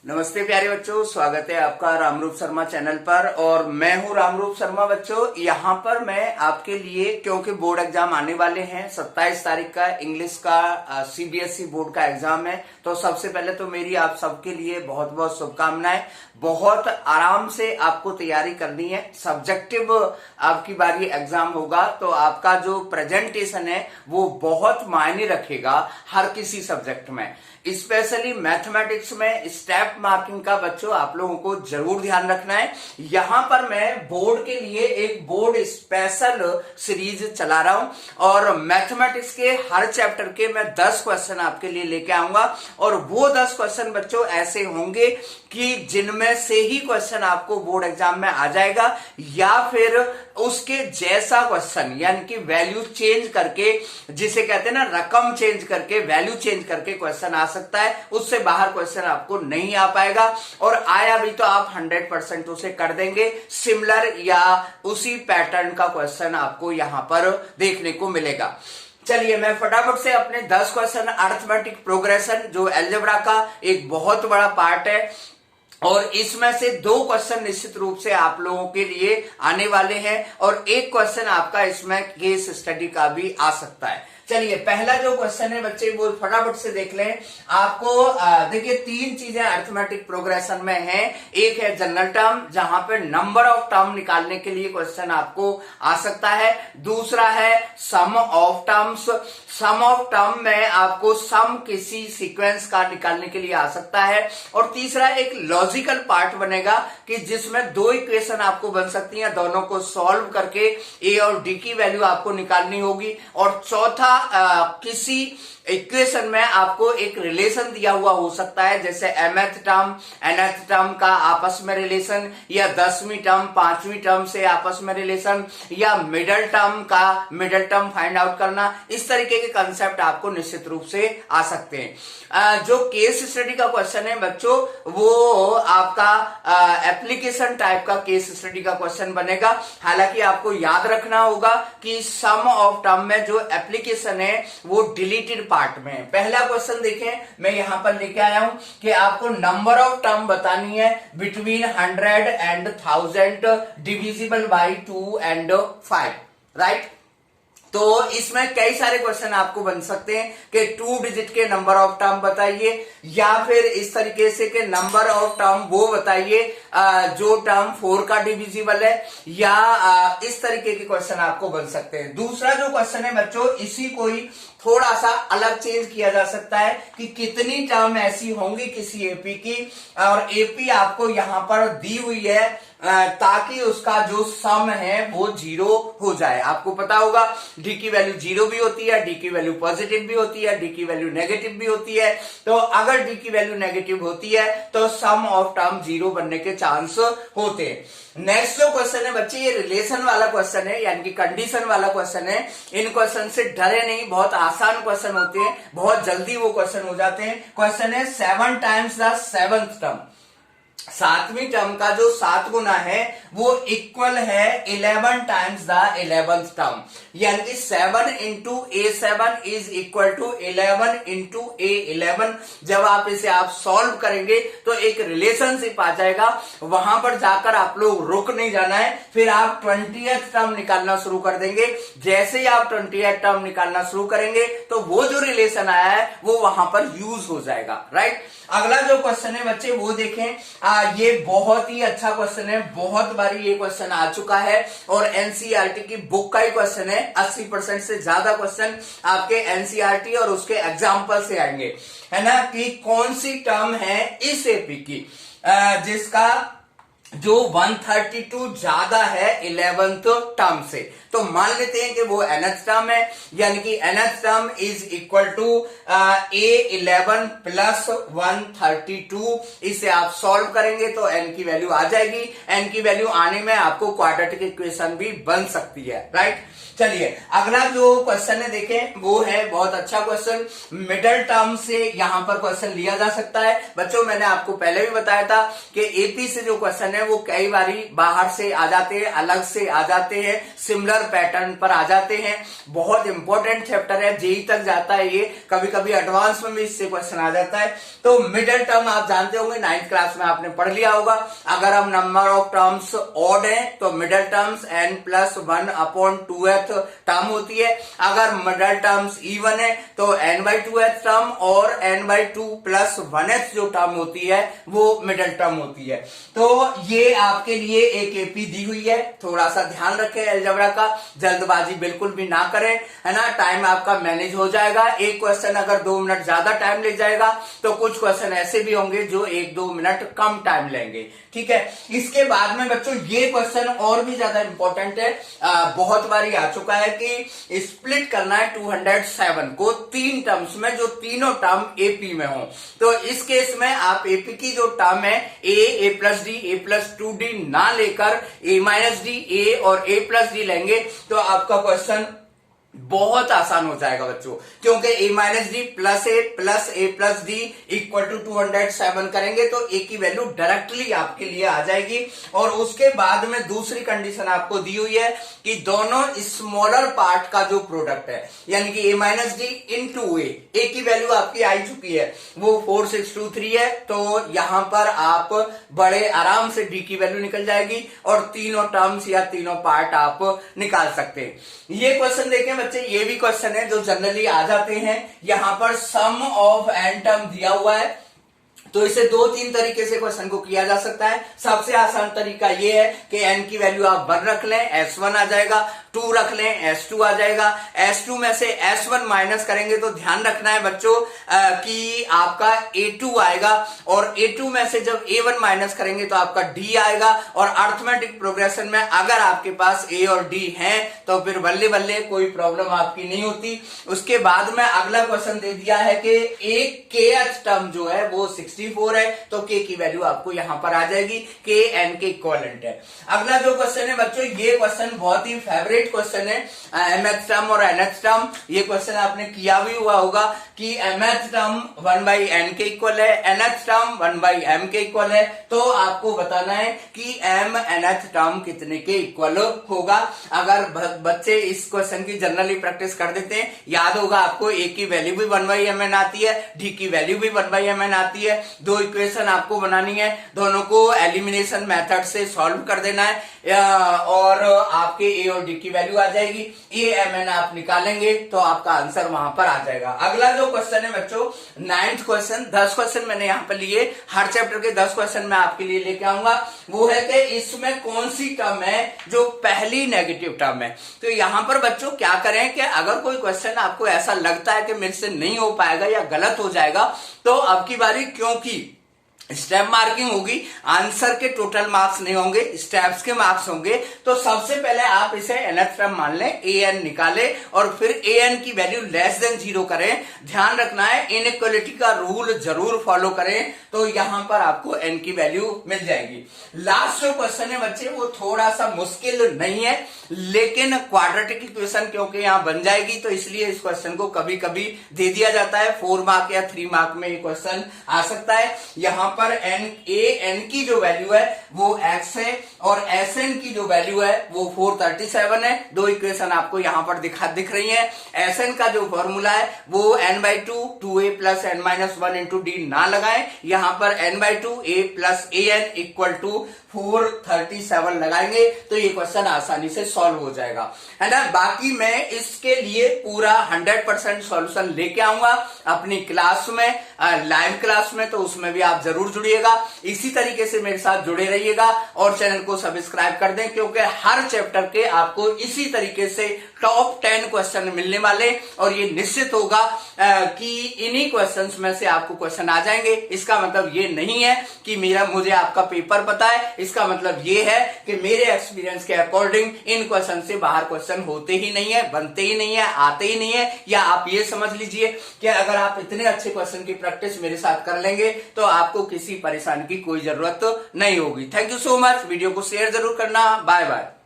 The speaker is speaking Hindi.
नमस्ते प्यारे बच्चों, स्वागत है आपका रामरूप शर्मा चैनल पर। और मैं हूं रामरूप शर्मा। बच्चों यहाँ पर मैं आपके लिए, क्योंकि बोर्ड एग्जाम आने वाले हैं, 27 तारीख का इंग्लिश का सीबीएसई बोर्ड का एग्जाम है। तो सबसे पहले तो मेरी आप सबके लिए बहुत बहुत शुभकामनाएं। बहुत आराम से आपको तैयारी करनी है। सब्जेक्टिव आपकी बार ये एग्जाम होगा, तो आपका जो प्रेजेंटेशन है वो बहुत मायने रखेगा हर किसी सब्जेक्ट में। स्पेशली मैथमेटिक्स में स्टेप मार्किंग का बच्चों आप लोगों को जरूर ध्यान रखना है। यहां पर मैं बोर्ड के लिए एक बोर्ड स्पेशल सीरीज चला रहा हूं और मैथमेटिक्स के हर चैप्टर के मैं 10 क्वेश्चन आपके लिए लेके आऊंगा। और वो 10 क्वेश्चन बच्चों ऐसे होंगे कि जिनमें से ही क्वेश्चन आपको बोर्ड एग्जाम में आ जाएगा, या फिर उसके जैसा क्वेश्चन, यानी कि वैल्यू चेंज करके, जिसे कहते हैं ना रकम चेंज करके, वैल्यू चेंज करके क्वेश्चन आ सकता है। उससे बाहर क्वेश्चन आपको नहीं आ पाएगा, और आया भी तो आप 100% उसे कर देंगे। सिमिलर या उसी पैटर्न का क्वेश्चन आपको यहां पर देखने को मिलेगा। चलिए मैं फटाफट से अपने 10 क्वेश्चन, अरिथमेटिक प्रोग्रेशन जो अलजेब्रा का एक बहुत बड़ा पार्ट है, और इसमें से 2 क्वेश्चन निश्चित रूप से आप लोगों के लिए आने वाले हैं, और एक क्वेश्चन आपका इसमें केस स्टडी का भी आ सकता है। चलिए पहला जो क्वेश्चन है बच्चे वो फटाफट से देख लें। आपको देखिए 3 चीजें अरिथमेटिक प्रोग्रेशन में है। एक है जनरल टर्म, जहां पे नंबर ऑफ टर्म निकालने के लिए क्वेश्चन आपको आ सकता है। दूसरा है sum of terms. Sum of term में आपको सम किसी सीक्वेंस का निकालने के लिए आ सकता है। और तीसरा एक लॉजिकल पार्ट बनेगा कि जिसमें 2 इक्वेशन आपको बन सकती हैं, दोनों को सॉल्व करके ए और डी की वैल्यू आपको निकालनी होगी। और चौथा किसी इक्वेशन में आपको एक रिलेशन दिया हुआ हो सकता है, जैसे mth टर्म nth टर्म का आपस में रिलेशन, या 10वीं टर्म 5वीं टर्म से आपस में रिलेशन, या मिडल टर्म का मिडल टर्म फाइंड आउट करना। इस तरीके के कंसेप्ट आपको निश्चित रूप से आ सकते हैं। जो केस स्टडी का क्वेश्चन है बच्चों, वो आपका एप्लीकेशन टाइप का केस स्टडी का क्वेश्चन बनेगा। हालांकि आपको याद रखना होगा कि सम ऑफ टर्म में जो एप्लीकेशन है वो डिलीटेड पार्ट में। पहला क्वेश्चन देखें, मैं यहां पर लेके आया हूं कि आपको नंबर ऑफ टर्म बतानी है between 100 and 1000 divisible by 2 and 5, right. तो इसमें कई सारे क्वेश्चन आपको बन सकते हैं कि 2 डिजिट के नंबर ऑफ टर्म बताइए, या फिर इस तरीके से कि नंबर ऑफ टर्म वो बताइए जो टर्म 4 का डिविजिबल है, या इस तरीके के क्वेश्चन आपको बन सकते हैं। दूसरा जो क्वेश्चन है बच्चों, इसी को ही थोड़ा सा अलग चेंज किया जा सकता है कि कितनी टर्म ऐसी होंगी किसी एपी की, और एपी आपको यहां पर दी हुई है ताकि उसका जो सम है वो 0 हो जाए। आपको पता होगा डी की वैल्यू 0 भी होती है, डी की वैल्यू पॉजिटिव भी होती है, डी की वैल्यू नेगेटिव भी होती है। तो अगर डी की वैल्यू नेगेटिव होती है तो सम ऑफ टर्म 0 बनने के चांस होते हैं। नेक्स्ट जो क्वेश्चन है बच्चे, ये रिलेशन वाला क्वेश्चन है, यानी कि कंडीशन वाला क्वेश्चन है। इन क्वेश्चन से डरे नहीं, बहुत आसान क्वेश्चन होते हैं, बहुत जल्दी वो क्वेश्चन हो जाते हैं। क्वेश्चन है 7 टाइम्स द 7th टर्म। 7वीं टर्म का जो 7 गुना है वो इक्वल है 11 टाइम्स द 11th टर्म, यानी कि 7 into A7 is equal to 11 into A11। जब आप इसे सॉल्व करेंगे तो एक रिलेशनशिप आ जाएगा। वहां पर जाकर आप लोग रुक नहीं जाना है, फिर आप 20th टर्म निकालना शुरू कर देंगे। जैसे ही आप 20th टर्म निकालना शुरू करेंगे तो वो जो रिलेशन आया है वो वहां पर यूज हो जाएगा, राइट। अगला जो क्वेश्चन है बच्चे वो देखें, ये बहुत ही अच्छा क्वेश्चन है, बहुत बारी ये क्वेश्चन आ चुका है, और एनसीईआरटी की बुक का ही क्वेश्चन है। 80% से ज्यादा क्वेश्चन आपके एनसीईआरटी और उसके एग्जाम्पल से आएंगे, है ना, कि कौन सी टर्म है इस एपी की जिसका जो 132 ज्यादा है 11th टर्म से। तो मान लेते हैं कि वो nth टर्म है, यानी कि nth term is equal to A11 plus 132। इसे आप सॉल्व करेंगे तो n की वैल्यू आ जाएगी। n की वैल्यू आने में आपको क्वाड्रेटिक इक्वेशन भी बन सकती है, राइट। चलिए अगला जो क्वेश्चन है देखें, वो है बहुत अच्छा क्वेश्चन। मिडल टर्म से यहां पर क्वेश्चन लिया जा सकता है। बच्चों मैंने आपको पहले भी बताया था कि एपी से जो क्वेश्चन है वो कई बारी बाहर से आ जाते हैं, अलग से आ जाते हैं, सिमिलर पैटर्न पर आ जाते हैं। बहुत इंपॉर्टेंट चैप्टर है, जेई तक जाता है ये, कभी कभी एडवांस में भी इससे क्वेश्चन आ जाता है। तो मिडिल टर्म आप जानते होंगे, 9th क्लास में आपने पढ़ लिया होगा। अगर हम नंबर ऑफ टर्म्स ऑड है तो मिडिल टर्म्स n+1/2th टर्म होती है। अगर मिडिल टर्म्स इवन है तो n/2th टर्म और n/2+1th जो टर्म होती है वो मिडिल टर्म होती है। तो ये आपके लिए एक एपी दी हुई है, थोड़ा सा ध्यान रखें अलजेब्रा का, जल्दबाजी बिल्कुल भी ना करें, है ना। टाइम आपका मैनेज हो जाएगा। एक क्वेश्चन अगर 2 मिनट ज्यादा टाइम ले जाएगा तो कुछ क्वेश्चन ऐसे भी होंगे जो 1-2 मिनट कम टाइम लेंगे, ठीक है। इसके बाद में बच्चों ये क्वेश्चन और भी ज्यादा इंपॉर्टेंट है, बहुत बारी आ चुका है कि स्प्लिट करना है 207 को 3 टर्म्स में, जो तीनों टर्म एपी में हो। तो इस केस में आप एपी की जो टर्म है a+d a+2d ना लेकर a-d a और a+d लेंगे तो आपका क्वेश्चन बहुत आसान हो जाएगा बच्चों, क्योंकि a-d + a+d = 207 करेंगे तो a की वैल्यू डायरेक्टली आपके लिए आ जाएगी। और उसके बाद में दूसरी कंडीशन आपको दी हुई है कि दोनों स्मॉलर पार्ट का जो प्रोडक्ट है, यानी कि a-d इंटू a की वैल्यू आपकी आ चुकी है, वो 4623 है। तो यहां पर आप बड़े आराम से d की वैल्यू निकल जाएगी और तीनों टर्म्स या तीनों पार्ट आप निकाल सकते हैं। ये क्वेश्चन देखें बच्चे, ये भी क्वेश्चन है जो जनरली आ जाते हैं। यहां पर सम ऑफ n टर्म दिया हुआ है, तो इसे 2-3 तरीके से क्वेश्चन को किया जा सकता है। सबसे आसान तरीका यह है कि n की वैल्यू आप 1 रख लें, s1 आ जाएगा, 2 रख लें, s2 आ जाएगा। s2 में से s1 माइनस करेंगे तो ध्यान रखना है बच्चों कि आपका a2 आएगा, और a2 में से जब a1 माइनस करेंगे तो आपका d आएगा। और अर्थमेटिक प्रोग्रेशन में अगर आपके पास a और d हैं तो फिर बल्ले बल्ले कोई प्रॉब्लम आपकी नहीं होती। उसके बाद में अगला क्वेश्चन दे दिया है कि एक kth टर्म जो है वो 64 है, तो k की वैल्यू आपको यहां पर आ जाएगी, k n के इक्विवेलेंट है। अगला जो क्वेश्चन है बच्चों, ये क्वेश्चन बहुत ही फेवरेट क्वेश्चन है, mth टर्म और nth टर्म। ये क्वेश्चन आपने किया भी हुआ होगा कि mth टर्म 1/n के इक्वल है, nth टर्म 1/m के इक्वल है। तो आपको बताना है कि m nth टर्म कितने के इक्वल होगा। अगर बच्चे इस क्वेश्चन की जनरली प्रैक्टिस कर देते हैं, याद होगा आपको a की वैल्यू भी 1/mn आती है, d की वैल्यू भी 1/mn आती है। 2 इक्वेशन आपको बनानी है, दोनों को एलिमिनेशन मेथड से सॉल्व कर देना है और आपके a और d की वैल्यू आ जाएगी। a-m-n आप निकालेंगे तो आपका आंसर वहां पर आ जाएगा। अगला जो क्वेश्चन है बच्चों 9th क्वेश्चन, 10 क्वेश्चन मैंने यहां पर लिए, हर चैप्टर के 10 क्वेश्चन मैं आपके लिए लेके आऊंगा। वो है कि इसमें कौन सी टर्म है जो पहली नेगेटिव टर्म है। तो यहां पर बच्चों क्या करें कि अगर कोई क्वेश्चन आपको ऐसा लगता है कि मेरे से नहीं हो पाएगा या गलत हो जाएगा, तो अब की बारी, क्योंकि स्टेप मार्किंग होगी, आंसर के टोटल मार्क्स नहीं होंगे, स्टेप्स के मार्क्स होंगे, तो सबसे पहले आप इसे nth टर्म मान लें, an निकालें और फिर an की वैल्यू <0 करें। ध्यान रखना है इनइक्वालिटी का रूल जरूर फॉलो करें, तो यहां पर आपको n की वैल्यू मिल जाएगी। लास्ट जो क्वेश्चन है बच्चे वो थोड़ा सा मुश्किल नहीं है, लेकिन क्वाड्रेटिक इक्वेशन क्योंकि यहां बन जाएगी तो इसलिए इस क्वेश्चन को कभी कभी दे दिया जाता है। 4 मार्क या 3 मार्क में ये क्वेश्चन आ सकता है। यहां पर n की जो वैल्यू है वो x है और sn की जो वैल्यू है वो 437 है। 2 इक्वेशन आपको यहां पर दिख रही हैं। sn का जो फॉर्मूला है वो n/2 2a + n-1 × d ना लगाएं, यहां पर n/2 a + an = 437 लगाएंगे तो ये क्वेश्चन आसानी से सॉल्व हो जाएगा, है ना। बाकी मैं इसके लिए पूरा 100% सॉल्यूशन लेके आऊंगा अपनी क्लास में, लाइव क्लास में, तो उसमें भी आप जरूर जुड़िएगा। इसी तरीके से मेरे साथ जुड़े रहिएगा और चैनल को सब्सक्राइब कर दें, क्योंकि हर चैप्टर के आपको इसी तरीके से टॉप 10 क्वेश्चन मिलने वाले, और ये निश्चित होगा कि इन्हीं क्वेश्चंस में से आपको क्वेश्चन आ जाएंगे। इसका मतलब ये नहीं है कि मुझे आपका पेपर पता है, इसका मतलब ये है कि मेरे एक्सपीरियंस के अकॉर्डिंग इन क्वेश्चन से बाहर क्वेश्चन होते ही नहीं है, बनते ही नहीं है, आते ही नहीं है। या आप ये समझ लीजिए कि अगर आप इतने अच्छे क्वेश्चन की प्रैक्टिस मेरे साथ कर लेंगे तो आपको किसी परेशानी की कोई जरूरत नहीं होगी। Thank you so much. Video को शेयर जरूर करना। Bye bye.